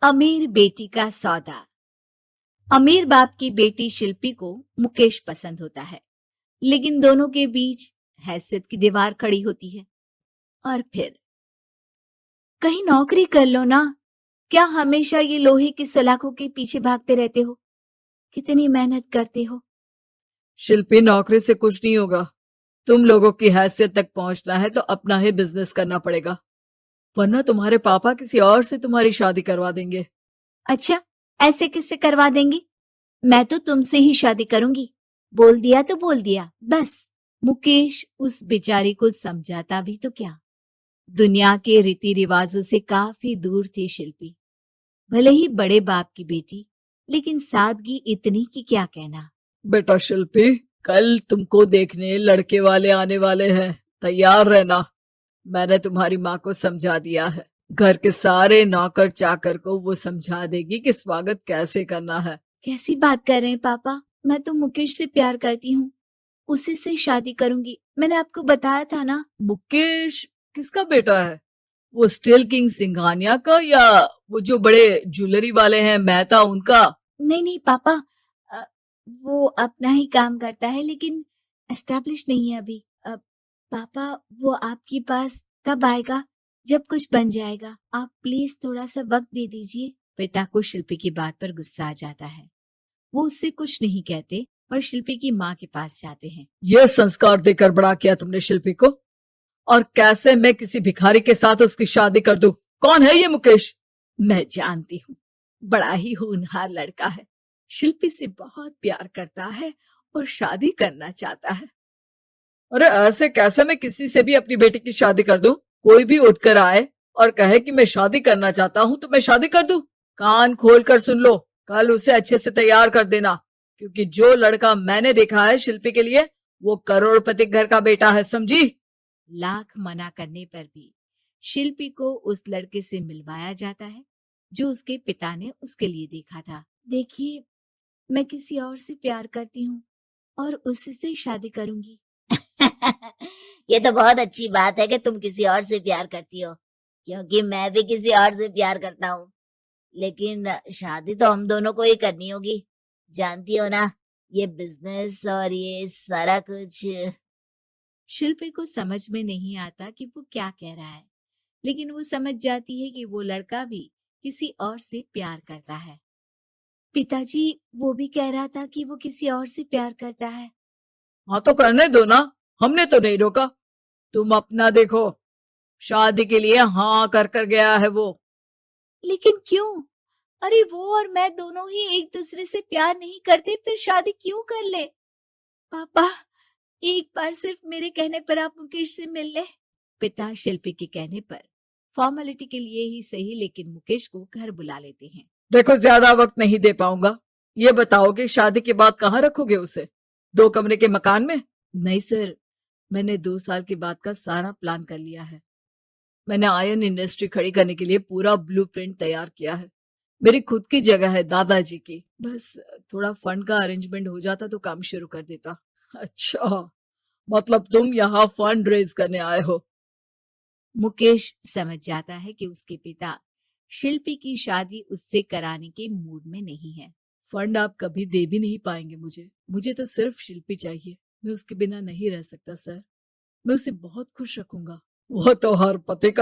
अमीर बेटी का सौदा। अमीर बाप की बेटी शिल्पी को मुकेश पसंद होता है, लेकिन दोनों के बीच हैसियत की दीवार खड़ी होती है। और फिर कहीं नौकरी कर लो ना, क्या हमेशा ये लोहे की सलाखों के पीछे भागते रहते हो? कितनी मेहनत करते हो। शिल्पी, नौकरी से कुछ नहीं होगा। तुम लोगों की हैसियत तक पहुंचना है तो अपना ही बिजनेस करना पड़ेगा, वरना तुम्हारे पापा किसी और से तुम्हारी शादी करवा देंगे। अच्छा, ऐसे किससे करवा देंगी? मैं तो तुमसे ही शादी करूंगी। बोल दिया तो बोल दिया, बस। मुकेश उस बेचारी को समझाता भी तो क्या। दुनिया के रीति रिवाजों से काफी दूर थी शिल्पी। भले ही बड़े बाप की बेटी, लेकिन सादगी इतनी कि क्या कहना। बेटा शिल्पी, कल तुमको देखने लड़के वाले आने वाले हैं, तैयार रहना। मैंने तुम्हारी माँ को समझा दिया है। घर के सारे नौकर चाकर को वो समझा देगी कि स्वागत कैसे करना है। कैसी बात कर रहे हैं पापा? मैं तो मुकेश से प्यार करती हूँ, उसी से शादी करूंगी। मैंने आपको बताया था ना। मुकेश किसका बेटा है? वो स्टील किंग सिंघानिया का, या वो जो बड़े ज्वेलरी वाले हैं मेहता, उनका? नहीं नहीं पापा, वो अपना ही काम करता है, लेकिन एस्टेब्लिश नहीं है अभी। पापा, वो आपके पास तब आएगा जब कुछ बन जाएगा। आप प्लीज थोड़ा सा वक्त दे दीजिए। पिता को शिल्पी की बात पर गुस्सा आ जाता है। वो उससे कुछ नहीं कहते और शिल्पी की माँ के पास जाते हैं। ये संस्कार देकर बड़ा किया तुमने शिल्पी को, और कैसे मैं किसी भिखारी के साथ उसकी शादी कर दूं? कौन है ये मुकेश? मैं जानती हूँ, बड़ा ही होनहार लड़का है। शिल्पी से बहुत प्यार करता है और शादी करना चाहता है। अरे ऐसे कैसे मैं किसी से भी अपनी बेटी की शादी कर दूं? कोई भी उठकर आए और कहे कि मैं शादी करना चाहता हूं तो मैं शादी कर दूं? कान खोल कर सुन लो, कल उसे अच्छे से तैयार कर देना, क्योंकि जो लड़का मैंने देखा है शिल्पी के लिए, वो करोड़पति घर का बेटा है, समझी? लाख मना करने पर भी शिल्पी को उस लड़के से मिलवाया जाता है जो उसके पिता ने उसके लिए देखा था। देखिए, मैं किसी और से प्यार करती हूँ और उसी से शादी करूंगी। ये तो बहुत अच्छी बात है कि तुम किसी और से प्यार करती हो, क्योंकि मैं भी किसी और से प्यार करता हूँ। लेकिन शादी तो हम दोनों को ही करनी होगी, जानती हो ना, ये बिजनेस और ये सारा कुछ। शिल्पी को समझ में नहीं आता कि वो क्या कह रहा है, लेकिन वो समझ जाती है कि वो लड़का भी किसी और से प्यार करता है। पिताजी, वो भी कह रहा था कि वो किसी और से प्यार करता है। हाँ तो करने दो ना, हमने तो नहीं रोका। तुम अपना देखो, शादी के लिए हाँ कर गया है वो। लेकिन क्यों? अरे वो और मैं दोनों ही एक दूसरे से प्यार नहीं करते, फिर शादी क्यों कर ले? पापा, एक बार सिर्फ मेरे कहने पर आप मुकेश से मिल ले। पिता शिल्पी के कहने पर फॉर्मेलिटी के लिए ही सही, लेकिन मुकेश को घर बुला लेते हैं। देखो, ज्यादा वक्त नहीं दे पाऊंगा। ये बताओ कि शादी के बाद कहाँ रखोगे उसे? 2 कमरे के मकान में? नहीं सर, मैंने 2 साल के बाद का सारा प्लान कर लिया है। मैंने आयरन इंडस्ट्री खड़ी करने के लिए पूरा ब्लूप्रिंट तैयार किया है। मेरी खुद की जगह है दादाजी की, बस थोड़ा फंड का अरेंजमेंट हो जाता तो काम शुरू कर देता। अच्छा, मतलब तुम यहाँ फंड रेज करने आए हो? मुकेश समझ जाता है कि उसके पिता शिल्पी की शादी उससे कराने के मूड में नहीं है। फंड आप कभी दे भी नहीं पाएंगे मुझे। मुझे तो सिर्फ शिल्पी चाहिए। मैं उसके बिना नहीं रह सकता सर। मैं उसे बहुत खुश रखूंगा। वो तो हर पति का